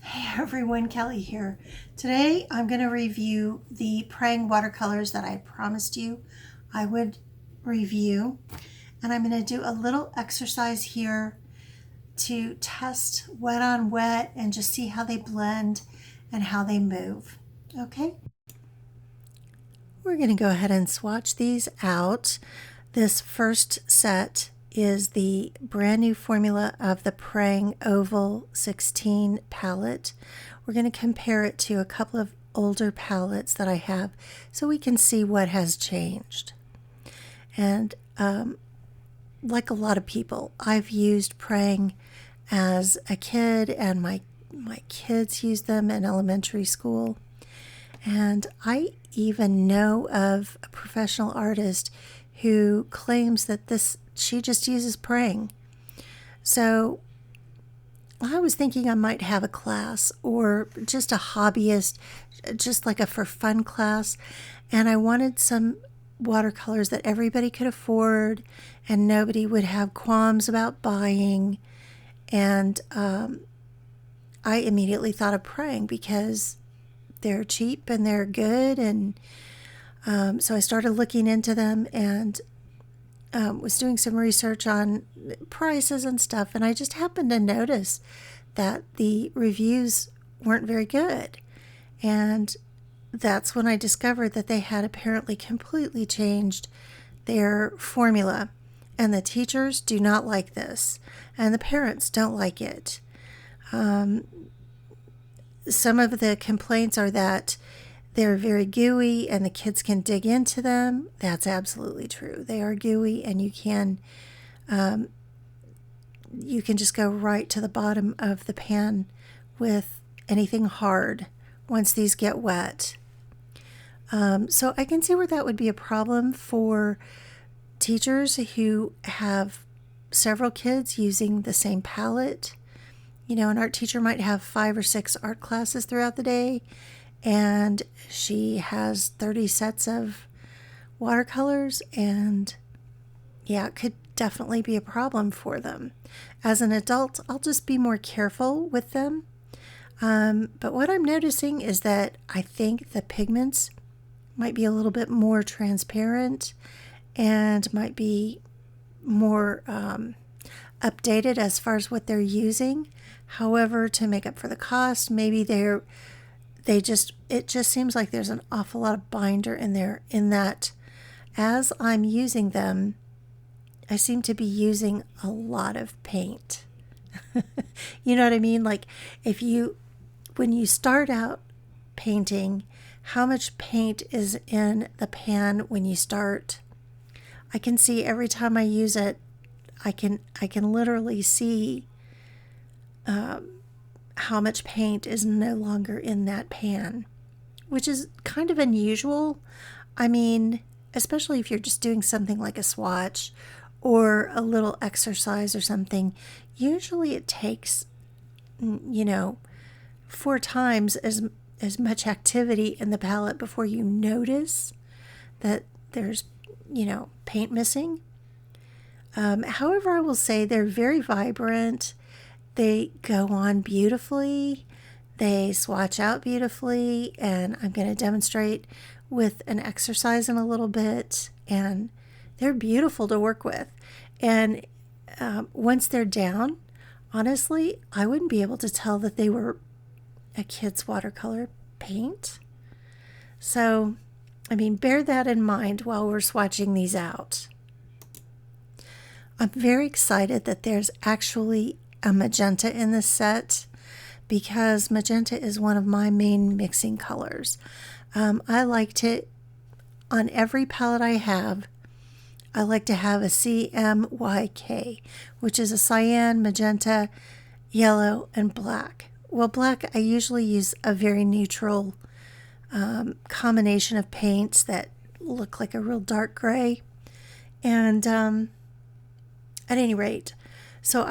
Hey everyone, Kelly here. Today I'm going to review the Prang watercolors that I promised you I would review. And I'm going to do a little exercise here to test wet on wet and just see how they blend and how they move. Okay? We're going to go ahead and swatch these out. This first set is the brand new formula of the Prang Oval 16 palette. We're going to compare it to a couple of older palettes that I have so we can see what has changed. And like a lot of people, I've used Prang as a kid, and my kids use them in elementary school. And I even know of a professional artist who claims that she just uses Prang. So I was thinking I might have a class or just a hobbyist, just like a for fun class, and I wanted some watercolors that everybody could afford and nobody would have qualms about buying. And I immediately thought of Prang because they're cheap and they're good, and so I started looking into them and was doing some research on prices and stuff, and I just happened to notice that the reviews weren't very good. And that's when I discovered that they had apparently completely changed their formula, and the teachers do not like this, and the parents don't like it. Some of the complaints are that they're very gooey and the kids can dig into them. That's absolutely true. They are gooey, and you can just go right to the bottom of the pan with anything hard once these get wet. So I can see where that would be a problem for teachers who have several kids using the same palette. You know, an art teacher might have 5 or 6 art classes throughout the day, and she has 30 sets of watercolors, and yeah, it could definitely be a problem for them. As an adult, I'll just be more careful with them. But what I'm noticing is that I think the pigments might be a little bit more transparent and might be more updated as far as what they're using. However, to make up for the cost, maybe it just seems like there's an awful lot of binder in there, in that as I'm using them, I seem to be using a lot of paint. You know what I mean? Like when you start out painting, how much paint is in the pan when you start? I can see every time I use it, I can literally see how much paint is no longer in that pan, which is kind of unusual. I mean, especially if you're just doing something like a swatch or a little exercise or something. Usually it takes, 4 times as much activity in the palette before you notice that there's, paint missing. However, I will say they're very vibrant. They go on beautifully. They swatch out beautifully, and I'm going to demonstrate with an exercise in a little bit, and they're beautiful to work with. And once they're down, honestly, I wouldn't be able to tell that they were a kid's watercolor paint. So, bear that in mind while we're swatching these out. I'm very excited that there's actually a magenta in this set, because magenta is one of my main mixing colors. I like to, on every palette I have, I like to have a CMYK, which is a cyan, magenta, yellow, and black. Well, black, I usually use a very neutral combination of paints that look like a real dark gray. And at any rate, so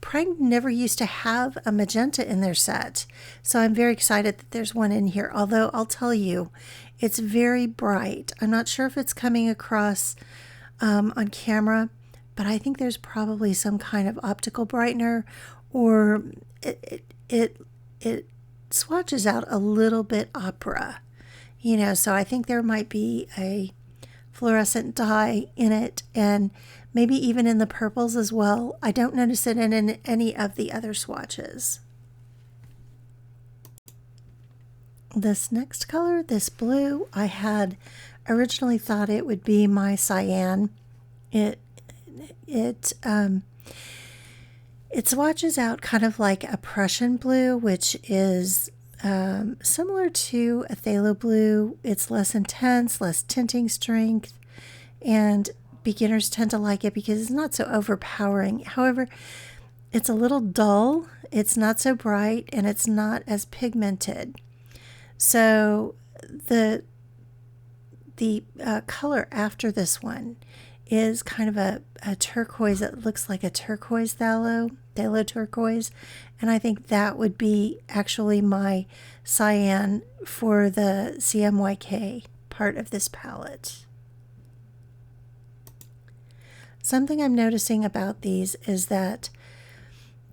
Prang never used to have a magenta in their set. So I'm very excited that there's one in here. Although I'll tell you, it's very bright. I'm not sure if it's coming across on camera, but I think there's probably some kind of optical brightener, or it swatches out a little bit opera, you know, so I think there might be a fluorescent dye in it, and maybe even in the purples as well. I don't notice it in any of the other swatches. This next color, this blue, I had originally thought it would be my cyan. It swatches out kind of like a Prussian blue, which is similar to a phthalo blue. It's less intense, less tinting strength, and beginners tend to like it because it's not so overpowering. However, it's a little dull, it's not so bright, and it's not as pigmented. So the color after this one is kind of a turquoise that looks like a turquoise phthalo turquoise, and I think that would be actually my cyan for the CMYK part of this palette. Something I'm noticing about these is that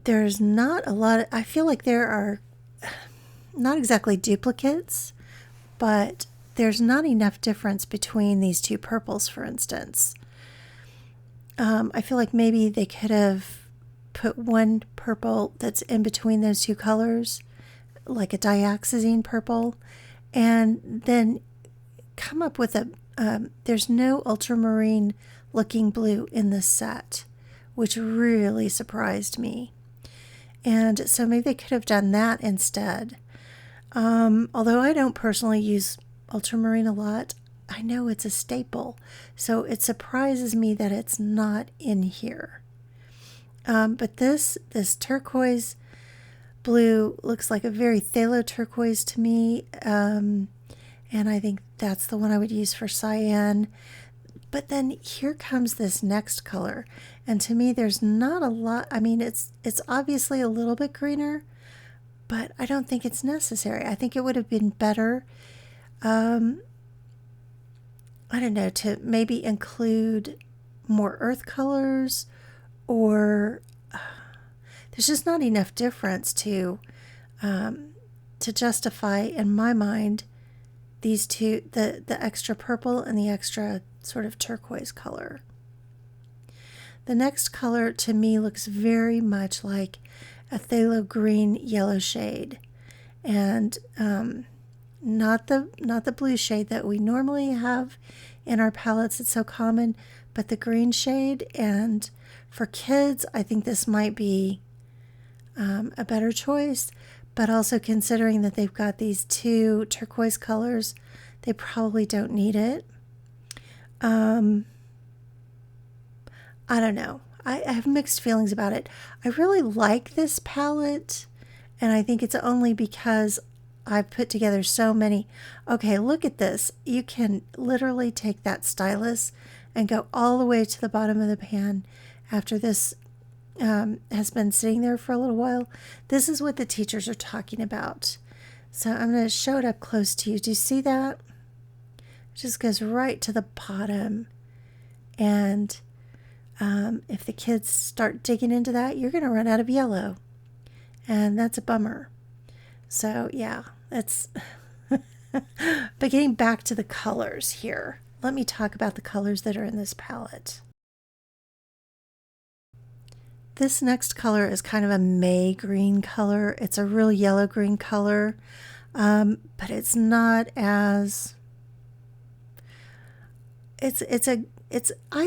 there's not a lot I feel like there are not exactly duplicates, but there's not enough difference between these two purples, for instance. I feel like maybe they could have put one purple that's in between those two colors, like a dioxazine purple, and then come up with there's no ultramarine looking blue in this set, which really surprised me. And so maybe they could have done that instead. Although I don't personally use ultramarine a lot, I know it's a staple, so it surprises me that it's not in here. But this turquoise blue looks like a very phthalo turquoise to me, and I think that's the one I would use for cyan. But then here comes this next color, and to me there's not a lot. I mean, it's obviously a little bit greener, but I don't think it's necessary. I think it would have been better, I don't know, to maybe include more earth colors, or there's just not enough difference to justify, in my mind, these two, the extra purple and the extra sort of turquoise color. The next color to me looks very much like a phthalo green yellow shade, and not the blue shade that we normally have in our palettes. It's so common, but the green shade. And for kids, I think this might be a better choice, but also considering that they've got these two turquoise colors, they probably don't need it. I don't know. I have mixed feelings about it. I really like this palette, and I think it's only because I've put together so many. Okay, look at this. You can literally take that stylus and go all the way to the bottom of the pan after this has been sitting there for a little while. This is what the teachers are talking about. So I'm going to show it up close to you. Do you see that? It just goes right to the bottom. And if the kids start digging into that, you're going to run out of yellow. And that's a bummer. So yeah, that's... But getting back to the colors here, let me talk about the colors that are in this palette. This next color is kind of a May green color. It's a real yellow green color, but it's not as... I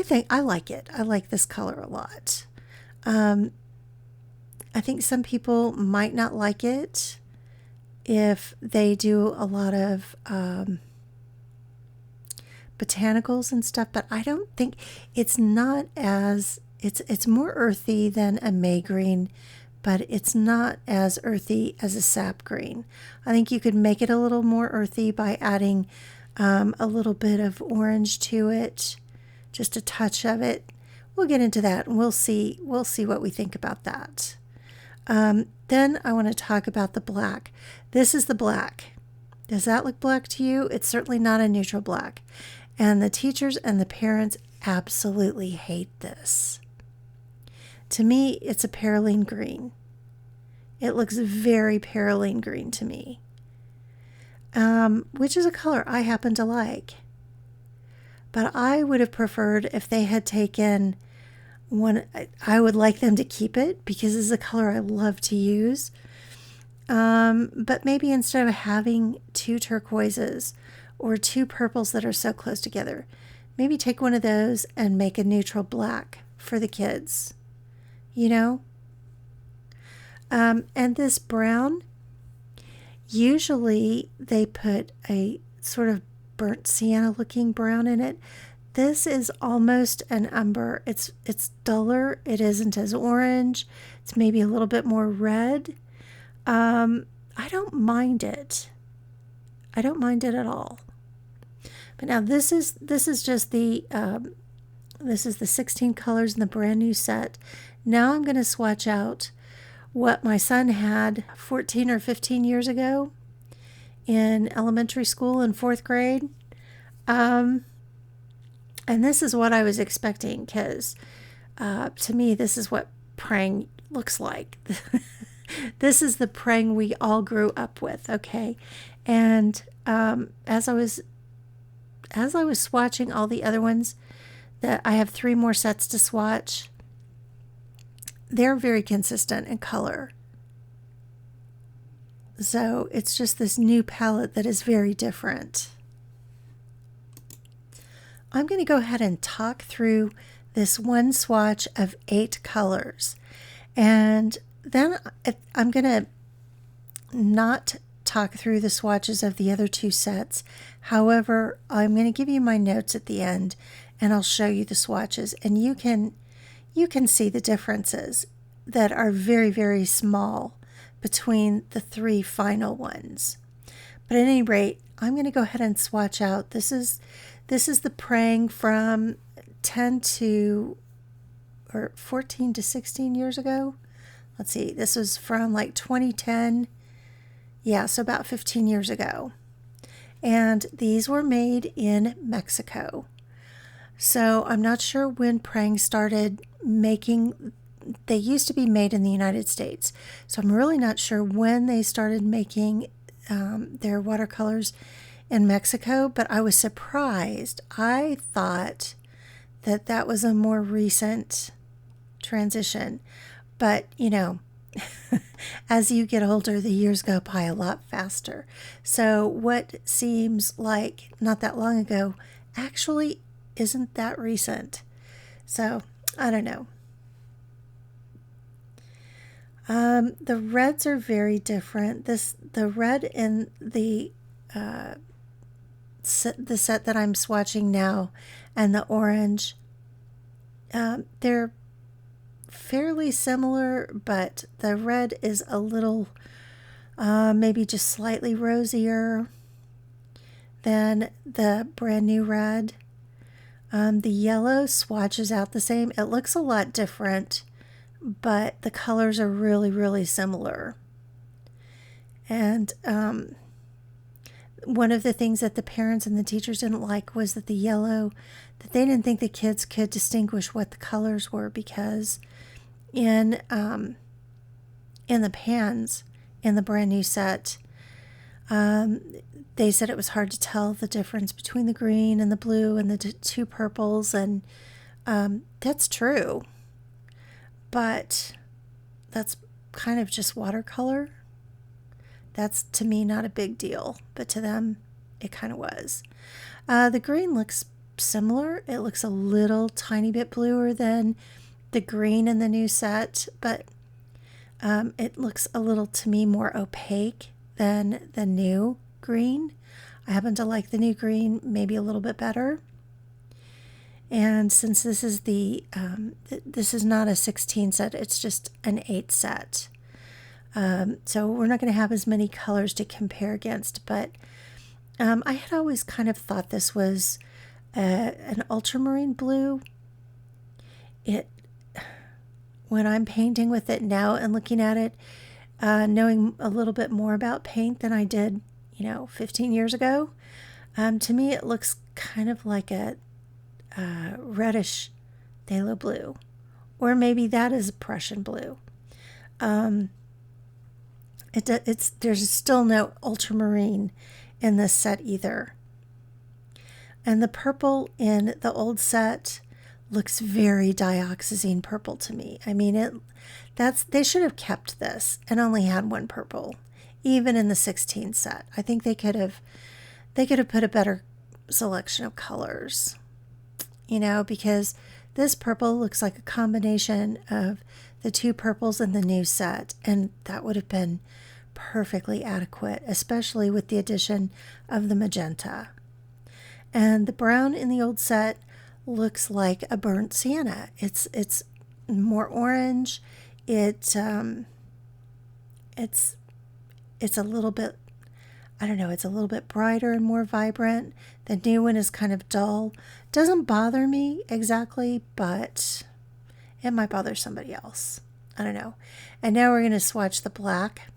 think I like it. I like this color a lot. I think some people might not like it if they do a lot of botanicals and stuff, but I don't think it's not as, it's more earthy than a May green, but it's not as earthy as a sap green. I think you could make it a little more earthy by adding a little bit of orange to it, just a touch of it. We'll get into that and we'll see what we think about that. Then I want to talk about the black. This is the black. Does that look black to you? It's certainly not a neutral black. And the teachers and the parents absolutely hate this. To me, it's a perylene green. It looks very perylene green to me, which is a color I happen to like. But I would have preferred if they had taken one. I would like them to keep it because it's a color I love to use. But maybe instead of having two turquoises or two purples that are so close together, maybe take one of those and make a neutral black for the kids, you know? And this brown, usually they put a sort of burnt sienna looking brown in it. This is almost an umber. It's duller. It isn't as orange. It's maybe a little bit more red. I don't mind it. I don't mind it at all. But now this is just the this is the 16 colors in the brand new set. Now I'm going to swatch out what my son had 14 or 15 years ago in elementary school in 4th grade. And this is what I was expecting because to me, this is what Prang looks like. This is the Prang we all grew up with, okay? And as I was swatching all the other ones, that I have 3 more sets to swatch, they're very consistent in color. So it's just this new palette that is very different. I'm going to go ahead and talk through this one swatch of 8 colors. And then I'm going to not talk through the swatches of the other 2 sets. However, I'm going to give you my notes at the end and I'll show you the swatches, and you can see the differences that are very, very small between the 3 final ones. But at any rate, I'm going to go ahead and swatch out. This is the Prang from 10 to or 14 to 16 years ago. Let's see, this was from like 2010. Yeah, so about 15 years ago. And these were made in Mexico. So I'm not sure when Prang started making. They used to be made in the United States. So I'm really not sure when they started making their watercolors in Mexico, but I was surprised. I thought that was a more recent transition. But, you know, as you get older, the years go by a lot faster. So what seems like not that long ago actually isn't that recent. So I don't know. The reds are very different. The red in the set that I'm swatching now and the orange, they're fairly similar, but the red is a little maybe just slightly rosier than the brand new red. The yellow swatches out the same. It looks a lot different, but the colors are really, really similar. And one of the things that the parents and the teachers didn't like was that the yellow, that they didn't think the kids could distinguish what the colors were, because in the pans in the brand new set, they said it was hard to tell the difference between the green and the blue and the 2 purples, and that's true. But that's kind of just watercolor. That's, to me, not a big deal, but to them, it kind of was. The green looks similar. It looks a little tiny bit bluer than the green in the new set, but it looks a little, to me, more opaque than the new green. I happen to like the new green maybe a little bit better. And since this is this is not a 16 set, it's just an 8 set. So we're not going to have as many colors to compare against, but I had always kind of thought this was an ultramarine blue. When I'm painting with it now and looking at it, knowing a little bit more about paint than I did, 15 years ago, to me it looks kind of like a reddish phthalo blue, or maybe that is Prussian blue. There's still no ultramarine in this set either. And the purple in the old set looks very dioxazine purple to me. I mean, they should have kept this and only had one purple, even in the 16 set. I think they could have put a better selection of colors, because this purple looks like a combination of the two purples in the new set, and that would have been perfectly adequate, especially with the addition of the magenta. And the brown in the old set looks like a burnt sienna. It's more orange. It's a little bit, I don't know, it's a little bit brighter and more vibrant. The new one is kind of dull. Doesn't bother me exactly, but it might bother somebody else. I don't know. And now we're going to swatch the black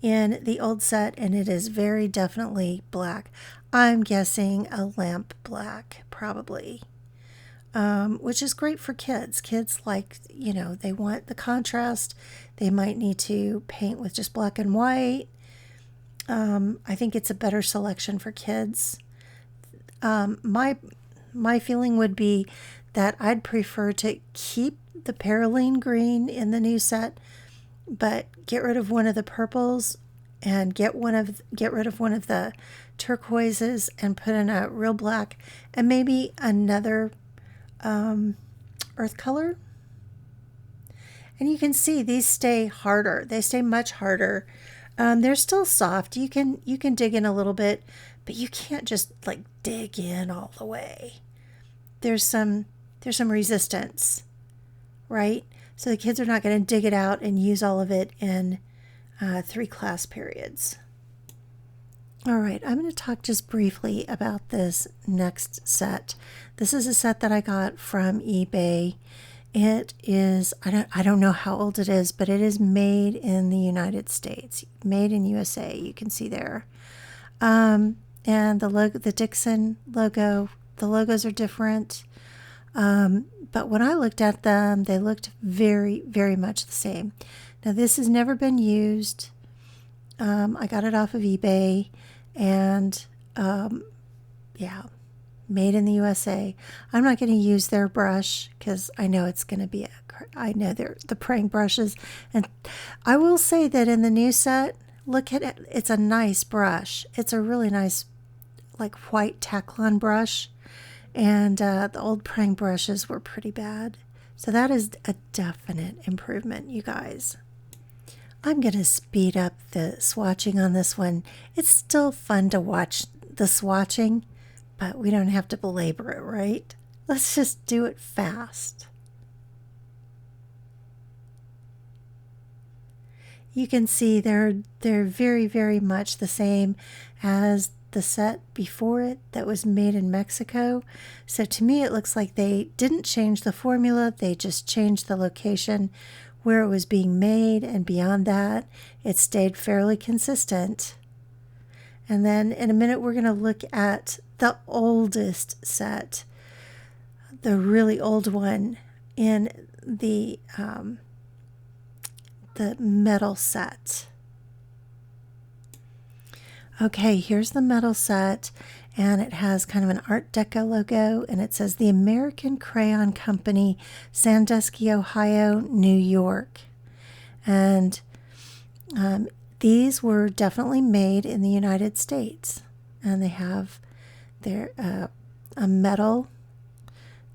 in the old set, and it is very definitely black. I'm guessing a lamp black, probably, which is great for kids. Kids like, they want the contrast. They might need to paint with just black and white. I think it's a better selection for kids. My feeling would be that I'd prefer to keep the Perylene green in the new set, but get rid of one of the purples and get rid of one of the turquoises and put in a real black and maybe another earth color. And you can see these stay harder. They stay much harder. They're still soft. You can dig in a little bit, but you can't just like dig in all the way. There's some resistance, right? So the kids are not going to dig it out and use all of it in 3 class periods. All right, I'm going to talk just briefly about this next set. This is a set that I got from eBay. It is, I don't know how old it is, but it is made in the United States, made in USA. You can see there. And the logo, the Dixon logo, the logos are different. But when I looked at them, they looked very, very much the same. Now, this has never been used. I got it off of eBay, and yeah, made in the USA. I'm not going to use their brush because I know it's going to be I know they're the Prang brushes, and I will say that in the new set, look at it. It's a nice brush. It's a really nice, like, white Taklon brush, and the old Prang brushes were pretty bad. So that is a definite improvement, you guys. I'm going to speed up the swatching on this one. It's still fun to watch the swatching, but we don't have to belabor it, right? Let's just do it fast. You can see they're very, very much the same as the set before it that was made in Mexico. So to me, it looks like they didn't change the formula. They just changed the location where it was being made, and beyond that, it stayed fairly consistent. And then in a minute, we're going to look at the oldest set, the really old one in the metal set. Okay, here's the metal set, and it has kind of an Art Deco logo, and it says the American Crayon Company, Sandusky, Ohio, New York. And these were definitely made in the United States, and they have their a metal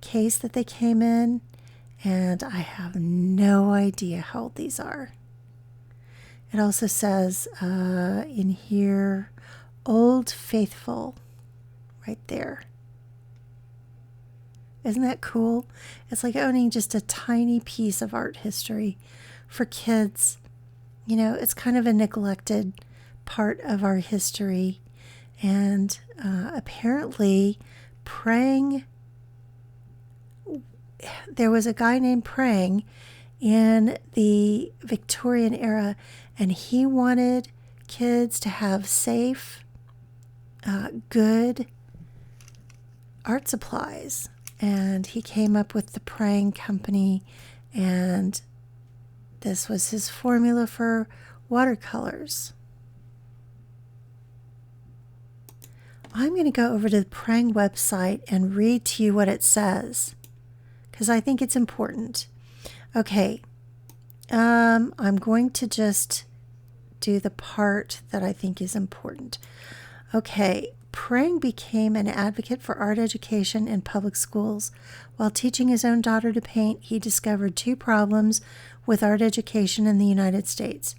case that they came in, and I have no idea how old these are. It also says in here, Old Faithful, right there. Isn't that cool? It's like owning just a tiny piece of art history for kids. You know, it's kind of a neglected part of our history. And apparently, Prang, there was a guy named Prang in the Victorian era, and he wanted kids to have safe, good art supplies. And he came up with the Prang Company, and this was his formula for watercolors. I'm going to go over to the Prang website and read to you what it says, because I think it's important. Okay, I'm going to just do the part that I think is important. Okay, Prang became an advocate for art education in public schools. While teaching his own daughter to paint, he discovered two problems with art education in the United States.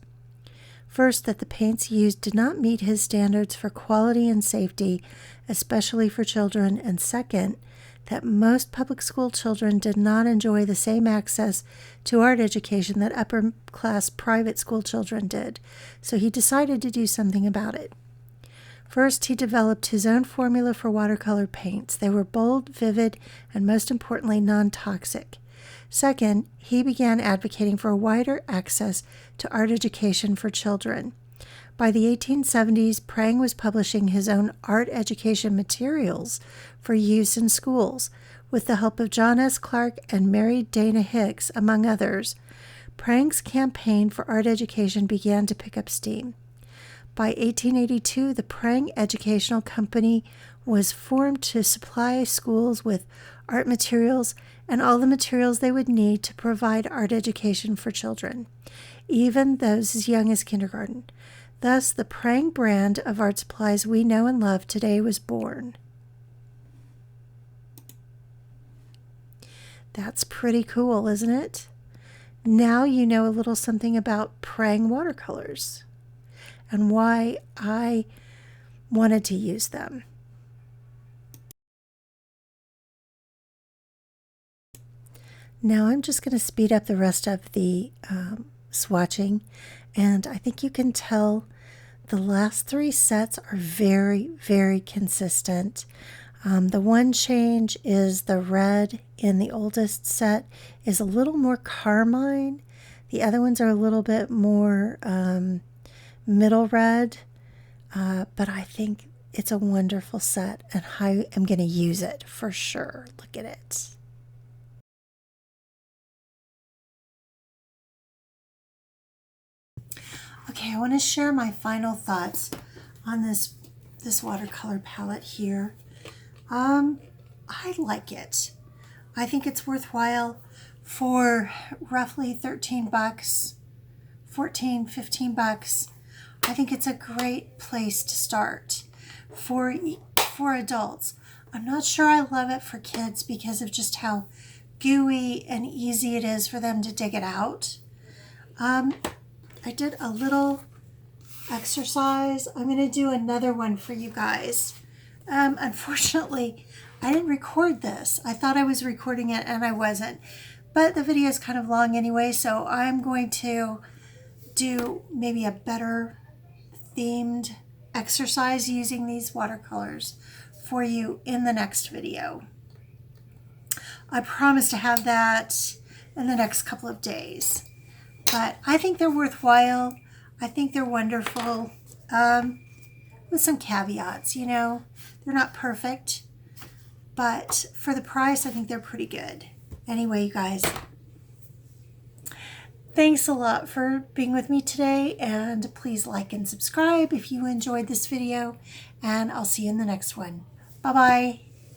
First, that the paints used did not meet his standards for quality and safety, especially for children, and second, that most public school children did not enjoy the same access to art education that upper-class private school children did, so he decided to do something about it. First, he developed his own formula for watercolor paints. They were bold, vivid, and most importantly, non-toxic. Second, he began advocating for wider access to art education for children. By the 1870s, Prang was publishing his own art education materials for use in schools. With the help of John S. Clark and Mary Dana Hicks, among others, Prang's campaign for art education began to pick up steam. By 1882, the Prang Educational Company was formed to supply schools with art materials and all the materials they would need to provide art education for children, even those as young as kindergarten. Thus, the Prang brand of art supplies we know and love today was born. That's pretty cool, isn't it? Now you know a little something about Prang watercolors and why I wanted to use them. Now I'm just going to speed up the rest of the swatching, and I think you can tell the last three sets are very, very consistent. The one change is the red in the oldest set is a little more carmine. The other ones are a little bit more middle red, but I think it's a wonderful set, and I am going to use it for sure. Look at it. Okay, I want to share my final thoughts on this watercolor palette here. I like it. I think it's worthwhile for roughly 13 bucks, 14, 15 bucks. I think it's a great place to start for adults. I'm not sure I love it for kids because of just how gooey and easy it is for them to dig it out. I did a little exercise. I'm going to do another one for you guys. Unfortunately, I didn't record this. I thought I was recording it and I wasn't. But the video is kind of long anyway, so I'm going to do maybe a better themed exercise using these watercolors for you in the next video. I promise to have that in the next couple of days. But I think they're worthwhile. I think they're wonderful, with some caveats, you know. They're not perfect, but for the price, I think they're pretty good. Anyway, you guys, thanks a lot for being with me today, and please like and subscribe if you enjoyed this video, and I'll see you in the next one. Bye-bye.